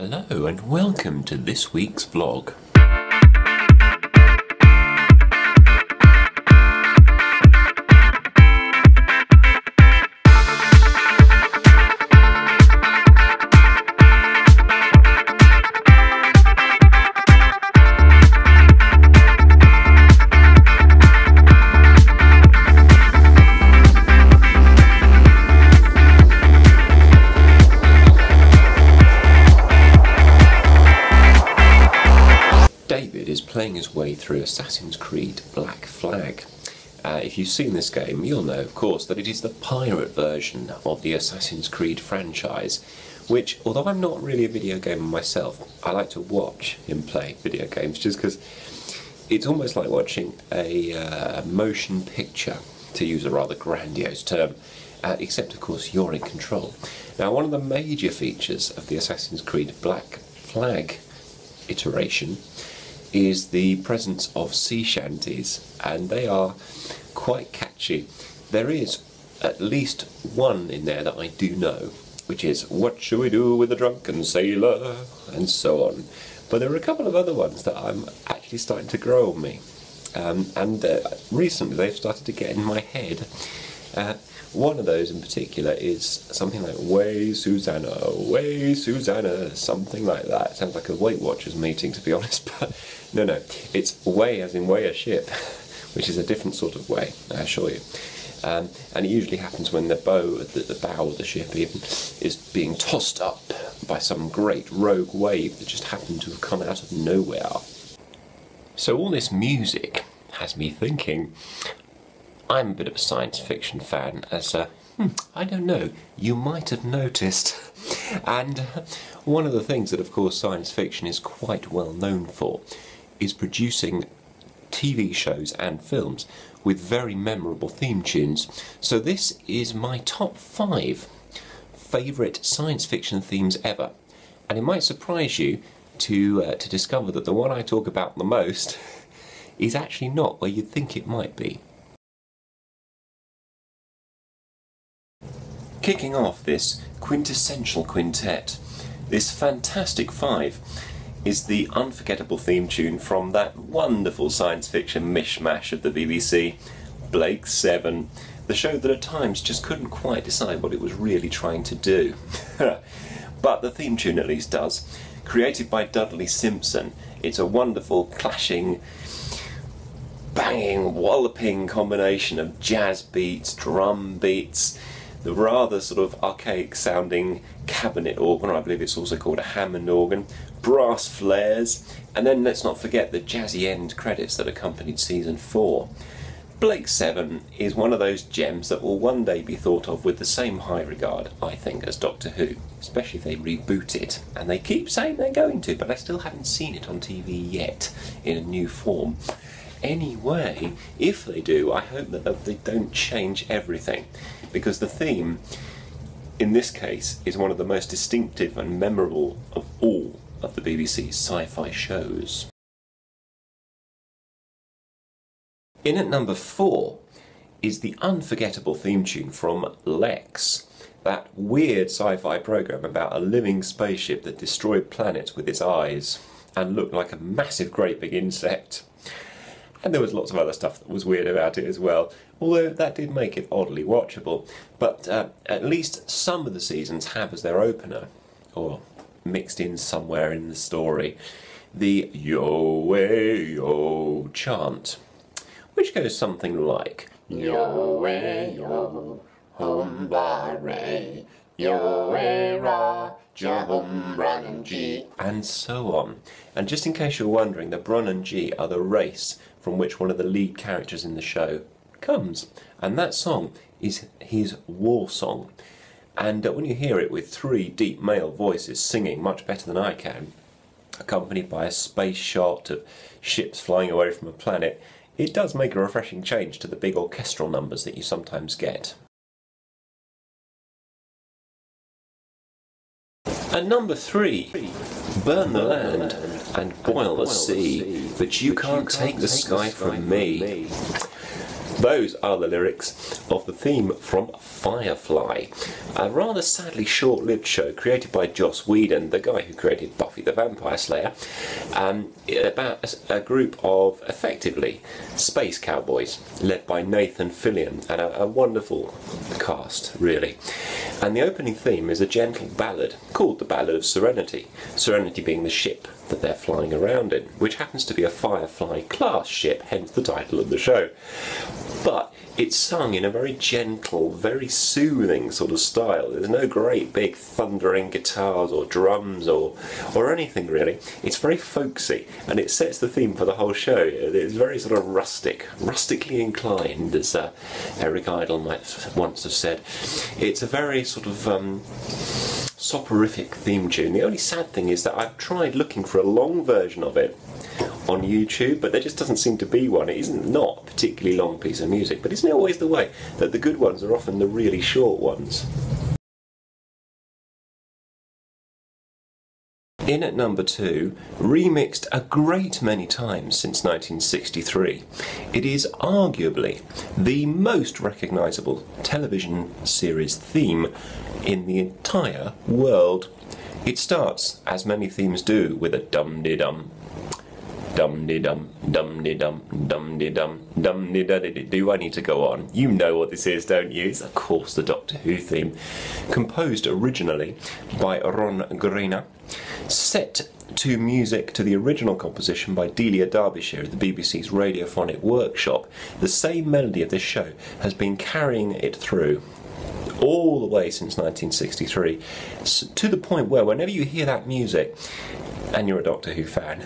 Hello and welcome to this week's vlog. David is playing his way through Assassin's Creed Black Flag. If you've seen this game, you'll know, of course, that it is the pirate version of the Assassin's Creed franchise, which, although I'm not really a video gamer myself, I like to watch him play video games just because it's almost like watching a motion picture, to use a rather grandiose term, except, of course, you're in control. Now, one of the major features of the Assassin's Creed Black Flag iteration is the presence of sea shanties, and they are quite catchy. There is at least one in there that I do know, which is "What shall we do with a drunken sailor?" and so on. But there are a couple of other ones that I'm actually starting to grow on me, and recently they've started to get in my head. One of those in particular is something like "Way Susanna," something like that. Sounds like a Weight Watchers meeting, to be honest, but no, it's way as in way a ship, which is a different sort of way, I assure you. And it usually happens when the bow at the bow of the ship even is being tossed up by some great rogue wave that just happened to have come out of nowhere. So all this music has me thinking, I'm a bit of a science fiction fan, as I don't know, you might have noticed. And one of the things that, of course, science fiction is quite well known for is producing TV shows and films with very memorable theme tunes. So this is my top 5 favourite science fiction themes ever. And it might surprise you to discover that the one I talk about the most is actually not where you'd think it might be. Kicking off this quintessential quintet, this fantastic 5, is the unforgettable theme tune from that wonderful science fiction mishmash of the BBC, Blake 7, the show that at times just couldn't quite decide what it was really trying to do. But the theme tune at least does. Created by Dudley Simpson, it's a wonderful, clashing, banging, walloping combination of jazz beats, drum beats, the rather sort of archaic sounding cabinet organ, or I believe it's also called a Hammond organ, brass flares, and then let's not forget the jazzy end credits that accompanied season 4. Blake 7 is one of those gems that will one day be thought of with the same high regard, I think, as Doctor Who, especially if they reboot it, and they keep saying they're going to, but I still haven't seen it on TV yet in a new form. Anyway, if they do, I hope that they don't change everything, because the theme, in this case, is one of the most distinctive and memorable of all of the BBC's sci-fi shows. In at number 4 is the unforgettable theme tune from Lex, that weird sci-fi programme about a living spaceship that destroyed planets with its eyes and looked like a massive great big insect. And there was lots of other stuff that was weird about it as well, although that did make it oddly watchable. But at least some of the seasons have as their opener, or mixed in somewhere in the story, the yo-way-yo chant, which goes something like yo-way-yo, hum-ba-ray, yo-way-ra, ja-hum-bran-and-G, and so on. And just in case you're wondering, the Brun and G are the race from which one of the lead characters in the show comes. And that song is his war song. And when you hear it with 3 deep male voices singing much better than I can, accompanied by a space shot of ships flying away from a planet, it does make a refreshing change to the big orchestral numbers that you sometimes get. At number 3, burn the land and boil the sea, but you can't take the sky from me. Those are the lyrics of the theme from Firefly, a rather sadly short-lived show created by Joss Whedon, the guy who created Buffy the Vampire Slayer, about a group of, effectively, space cowboys, led by Nathan Fillion, and a wonderful cast, really. And the opening theme is a gentle ballad, called the Ballad of Serenity, Serenity being the ship that they're flying around in, which happens to be a Firefly-class ship, hence the title of the show. But it's sung in a very gentle, very soothing sort of style. There's no great big thundering guitars or drums or anything really. It's very folksy, and it sets the theme for the whole show. It's very sort of rustically inclined, as Eric Idle might once have said. It's a very sort of soporific theme tune. The only sad thing is that I've tried looking for a long version of it on YouTube, but there just doesn't seem to be one. It isn't not a particularly long piece of music, but isn't it always the way that the good ones are often the really short ones? In at number 2, remixed a great many times since 1963, it is arguably the most recognisable television series theme in the entire world. It starts, as many themes do, with a dum-de-dum, dum-de-dum, dum-de-dum, dum-de-dum, dum-de-da-de-de. Do I need to go on? You know what this is, don't you? It's of course the Doctor Who theme. Composed originally by Ron Greiner, set to music to the original composition by Delia Derbyshire of the BBC's Radiophonic Workshop. The same melody of this show has been carrying it through all the way since 1963, to the point where whenever you hear that music, and you're a Doctor Who fan,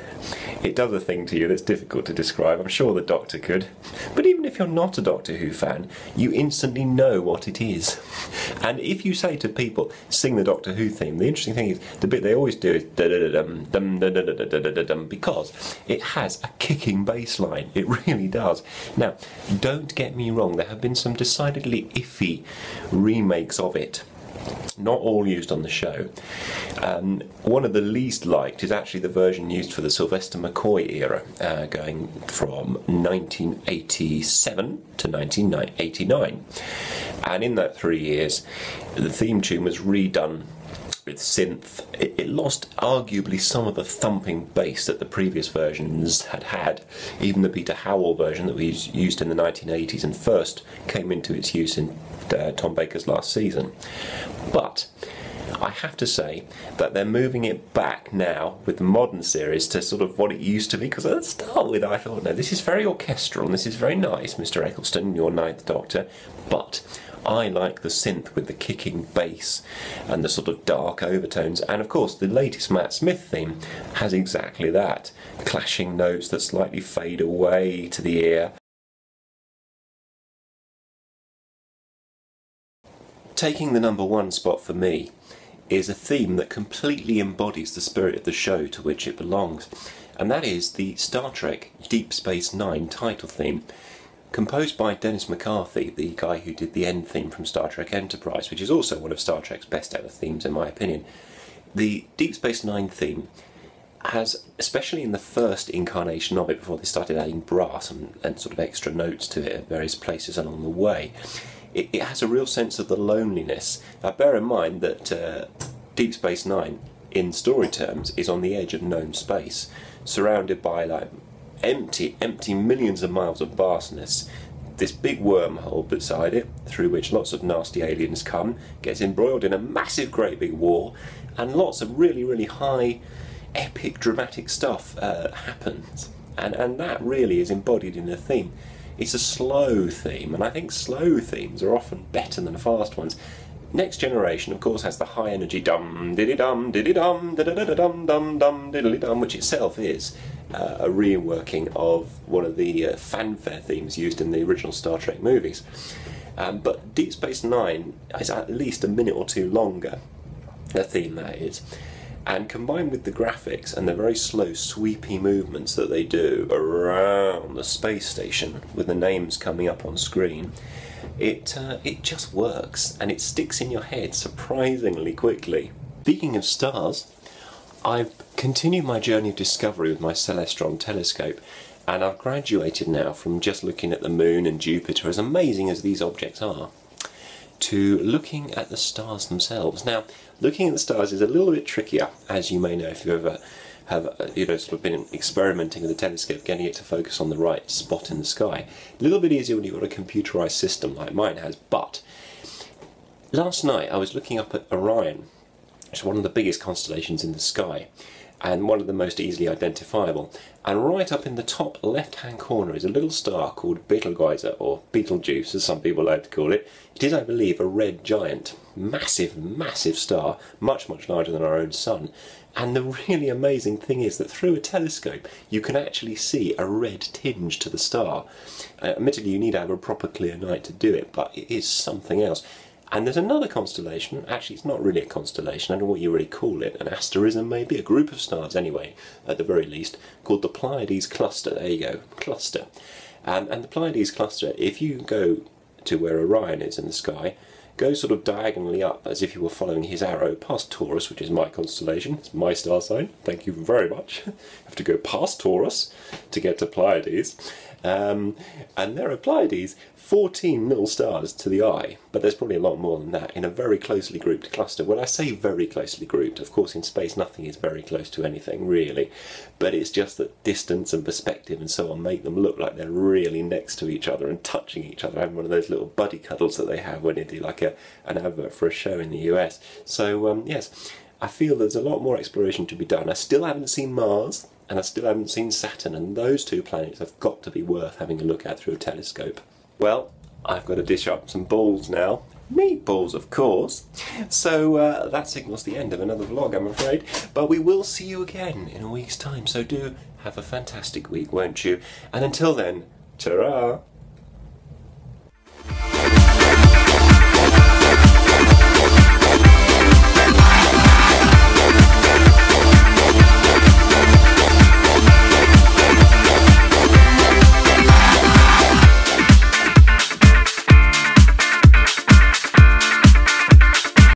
it does a thing to you that's difficult to describe. I'm sure the Doctor could. But even if you're not a Doctor Who fan, you instantly know what it is. And if you say to people, sing the Doctor Who theme, the interesting thing is, the bit they always do is da-da-da-dum, dum-da-da-da-da-da-dum, because it has a kicking bass line. It really does. Now, don't get me wrong, there have been some decidedly iffy remakes of it. Not all used on the show. One of the least liked is actually the version used for the Sylvester McCoy era, going from 1987 to 1989. And in that 3 years, the theme tune was redone with synth. It lost arguably some of the thumping bass that the previous versions had. Even the Peter Howell version that was used in the 1980s and first came into its use in Tom Baker's last season. But I have to say that they're moving it back now with the modern series to sort of what it used to be, because at the start with I thought, no, this is very orchestral and this is very nice, Mr. Eccleston, your Ninth Doctor, but I like the synth with the kicking bass and the sort of dark overtones, and of course the latest Matt Smith theme has exactly that, clashing notes that slightly fade away to the ear. Taking the number 1 spot for me is a theme that completely embodies the spirit of the show to which it belongs, and that is the Star Trek Deep Space Nine title theme, composed by Dennis McCarthy, the guy who did the end theme from Star Trek Enterprise, which is also one of Star Trek's best ever themes in my opinion. The Deep Space Nine theme has, especially in the first incarnation of it, before they started adding brass and sort of extra notes to it at various places along the way, it has a real sense of the loneliness. Now bear in mind that Deep Space Nine, in story terms, is on the edge of known space, surrounded by like empty millions of miles of vastness. This big wormhole beside it, through which lots of nasty aliens come, gets embroiled in a massive great big war, and lots of really high, epic, dramatic stuff happens. And that really is embodied in the theme. It's a slow theme, and I think slow themes are often better than fast ones. Next Generation, of course, has the high energy dum diddy dum dum dum dum dum diddly dum, which itself is a reworking of one of the fanfare themes used in the original Star Trek movies. But Deep Space Nine is at least a minute or two longer, the theme that is. And combined with the graphics and the very slow, sweepy movements that they do around the space station, with the names coming up on screen, it just works, and it sticks in your head surprisingly quickly. Speaking of stars, I've continued my journey of discovery with my Celestron telescope, And I've graduated now from just looking at the moon and Jupiter, as amazing as these objects are, to looking at the stars themselves. Now, looking at the stars is a little bit trickier, as you may know if you ever have sort of been experimenting with a telescope, getting it to focus on the right spot in the sky. A little bit easier when you've got a computerized system like mine has, but last night I was looking up at Orion, which is one of the biggest constellations in the sky, and one of the most easily identifiable. And right up in the top left-hand corner is a little star called Betelgeuse, or Betelgeuse as some people like to call it. It is, I believe, a red giant. Massive, massive star, much, much larger than our own sun. And the really amazing thing is that through a telescope you can actually see a red tinge to the star. Admittedly, you need to have a proper clear night to do it, but it is something else. And there's another constellation, actually it's not really a constellation, I don't know what you really call it, an asterism maybe, a group of stars anyway, at the very least, called the Pleiades cluster. There you go, cluster. And the Pleiades cluster, if you go to where Orion is in the sky, go sort of diagonally up as if you were following his arrow past Taurus, which is my constellation, it's my star sign, thank you very much. You have to go past Taurus to get to Pleiades. And there are Pleiades, 14 little stars to the eye, but there's probably a lot more than that in a very closely grouped cluster. When I say very closely grouped, of course in space nothing is very close to anything really, but it's just that distance and perspective and so on make them look like they're really next to each other and touching each other, having one of those little buddy cuddles that they have when they do like an advert for a show in the US. So yes, I feel there's a lot more exploration to be done. I still haven't seen Mars, and I still haven't seen Saturn, and those two planets have got to be worth having a look at through a telescope. Well, I've got to dish up some balls now. Meatballs, of course. So that signals the end of another vlog, I'm afraid. But we will see you again in a week's time, so do have a fantastic week, won't you? And until then, ta-ra!